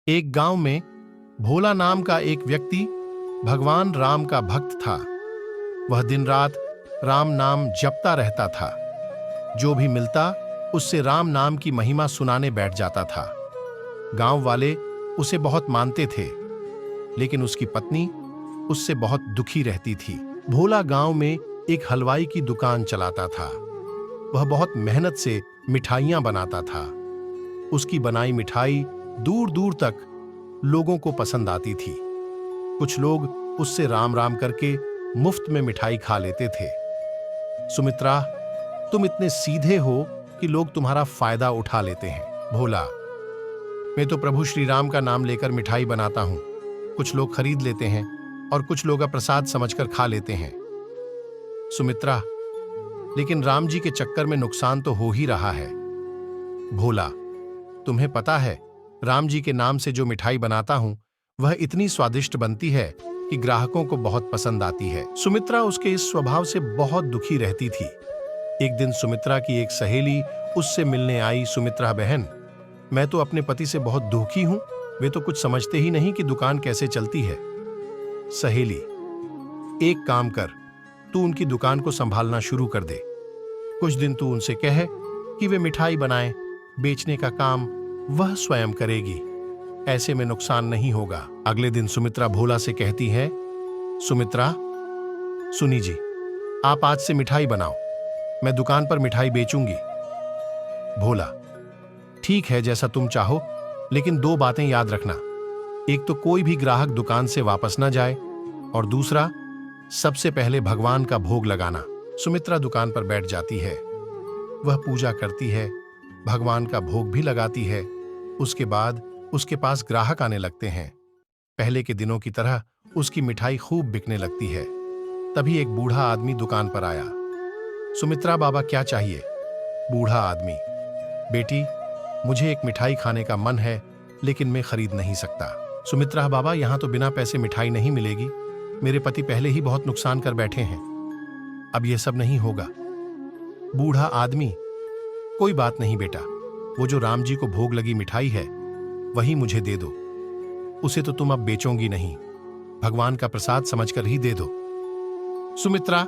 एक गांव में भोला नाम का एक व्यक्ति भगवान राम का भक्त था। वह दिन रात राम नाम जपता रहता था। जो भी मिलता उससे राम नाम की महिमा सुनाने बैठ जाता था। गांव वाले उसे बहुत मानते थे, लेकिन उसकी पत्नी उससे बहुत दुखी रहती थी। भोला गांव में एक हलवाई की दुकान चलाता था। वह बहुत मेहनत से मिठाइयां बनाता था। उसकी बनाई मिठाई दूर दूर तक लोगों को पसंद आती थी। कुछ लोग उससे राम राम करके मुफ्त में मिठाई खा लेते थे। सुमित्रा, तुम इतने सीधे हो कि लोग तुम्हारा फायदा उठा लेते हैं। भोला, मैं तो प्रभु श्री राम का नाम लेकर मिठाई बनाता हूं। कुछ लोग खरीद लेते हैं और कुछ लोग प्रसाद समझकर खा लेते हैं। सुमित्रा, लेकिन राम जी के चक्कर में नुकसान तो हो ही रहा है। भोला, तुम्हें पता है, राम जी के नाम से जो मिठाई बनाता हूं वह इतनी स्वादिष्ट बनती है कि ग्राहकों को बहुत पसंद आती है। सुमित्रा उसके इस स्वभाव से बहुत दुखी रहती थी। एक दिन सुमित्रा की एक सहेली उससे मिलने आई। सुमित्रा बहन, मैं तो अपने पति से बहुत दुखी हूं। वे तो कुछ समझते ही नहीं कि दुकान कैसे चलती है। सहेली, एक काम कर, तू उनकी दुकान को संभालना शुरू कर दे। कुछ दिन तू उनसे कह कि वे मिठाई बनाएं, बेचने का काम वह स्वयं करेगी। ऐसे में नुकसान नहीं होगा। अगले दिन सुमित्रा भोला से कहती है, सुमित्रा, सुनी जी, आप आज से मिठाई बनाओ, मैं दुकान पर मिठाई बेचूंगी। भोला, ठीक है, जैसा तुम चाहो, लेकिन दो बातें याद रखना। एक तो कोई भी ग्राहक दुकान से वापस ना जाए, और दूसरा, सबसे पहले भगवान का भोग लगाना। सुमित्रा दुकान पर बैठ जाती है। वह पूजा करती है, भगवान का भोग भी लगाती है। उसके बाद उसके पास ग्राहक आने लगते हैं। पहले के दिनों की तरह उसकी मिठाई खूब बिकने लगती है। तभी एक बूढ़ा आदमी दुकान पर आया। सुमित्रा, बाबा क्या चाहिए? बूढ़ा आदमी, बेटी, मुझे एक मिठाई खाने का मन है, लेकिन मैं खरीद नहीं सकता। सुमित्रा, बाबा, यहां तो बिना पैसे मिठाई नहीं मिलेगी। मेरे पति पहले ही बहुत नुकसान कर बैठे हैं, अब यह सब नहीं होगा। बूढ़ा आदमी, कोई बात नहीं बेटा, वो जो राम जी को भोग लगी मिठाई है वही मुझे दे दो। उसे तो तुम अब बेचोगी नहीं, भगवान का प्रसाद समझकर ही दे दो। सुमित्रा,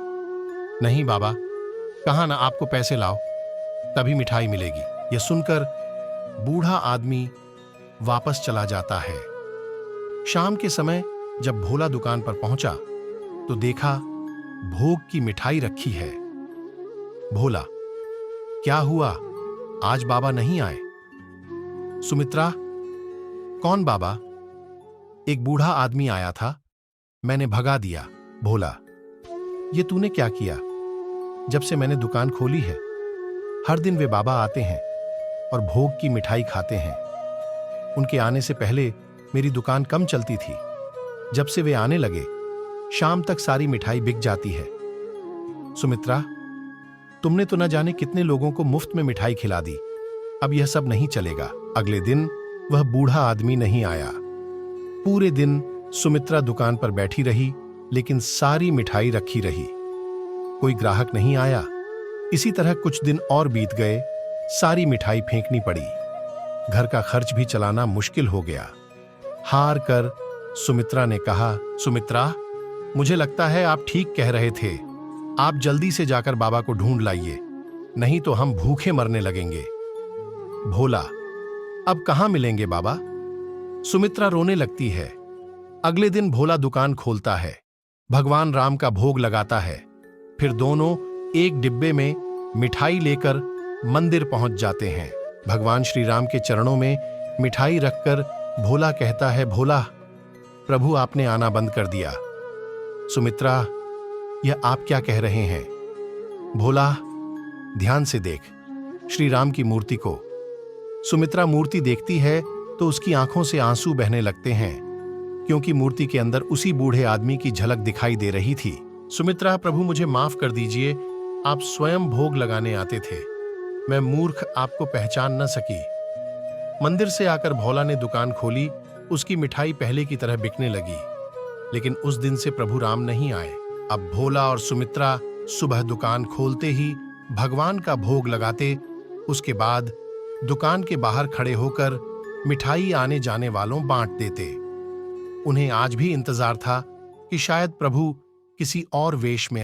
नहीं बाबा, कहा ना आपको पैसे लाओ, तभी मिठाई मिलेगी। यह सुनकर बूढ़ा आदमी वापस चला जाता है। शाम के समय जब भोला दुकान पर पहुंचा तो देखा भोग की मिठाई रखी है। भोला, क्या हुआ, आज बाबा नहीं आए? सुमित्रा, कौन बाबा? एक बूढ़ा आदमी आया था, मैंने भगा दिया। भोला, ये तूने क्या किया? जब से मैंने दुकान खोली है, हर दिन वे बाबा आते हैं और भोग की मिठाई खाते हैं। उनके आने से पहले मेरी दुकान कम चलती थी। जब से वे आने लगे, शाम तक सारी मिठाई बिक जाती है। सुमित्रा, तुमने तो न जाने कितने लोगों को मुफ्त में मिठाई खिला दी। अब यह सब नहीं चलेगा। अगले दिन वह बूढ़ा आदमी नहीं आया। पूरे दिन सुमित्रा दुकान पर बैठी रही, लेकिन सारी मिठाई रखी रही। कोई ग्राहक नहीं आया। इसी तरह कुछ दिन और बीत गए। सारी मिठाई फेंकनी पड़ी। घर का खर्च भी चलाना मुश्किल हो गया। हार कर सुमित्रा ने कहा, सुमित्रा, मुझे लगता है आप ठीक कह रहे थे। आप जल्दी से जाकर बाबा को ढूंढ लाइए, नहीं तो हम भूखे मरने लगेंगे। भोला, अब कहां मिलेंगे बाबा? सुमित्रा रोने लगती है। अगले दिन भोला दुकान खोलता है, भगवान राम का भोग लगाता है। फिर दोनों एक डिब्बे में मिठाई लेकर मंदिर पहुंच जाते हैं। भगवान श्री राम के चरणों में मिठाई रखकर भोला कहता है, भोला, प्रभु आपने आना बंद कर दिया। सुमित्रा, यह आप क्या कह रहे हैं? भोला, ध्यान से देख श्री राम की मूर्ति को। सुमित्रा मूर्ति देखती है तो उसकी आंखों से आंसू बहने लगते हैं, क्योंकि मूर्ति के अंदर उसी बूढ़े आदमी की झलक दिखाई दे रही थी। सुमित्रा, प्रभु मुझे माफ कर दीजिए, आप स्वयं भोग लगाने आते थे, मैं मूर्ख आपको पहचान न सकी। मंदिर से आकर भोला ने दुकान खोली। उसकी मिठाई पहले की तरह बिकने लगी, लेकिन उस दिन से प्रभु राम नहीं आए। अब भोला और सुमित्रा सुबह दुकान खोलते ही भगवान का भोग लगाते। उसके बाद दुकान के बाहर खड़े होकर मिठाई आने जाने वालों बांट देते। उन्हें आज भी इंतजार था कि शायद प्रभु किसी और वेश में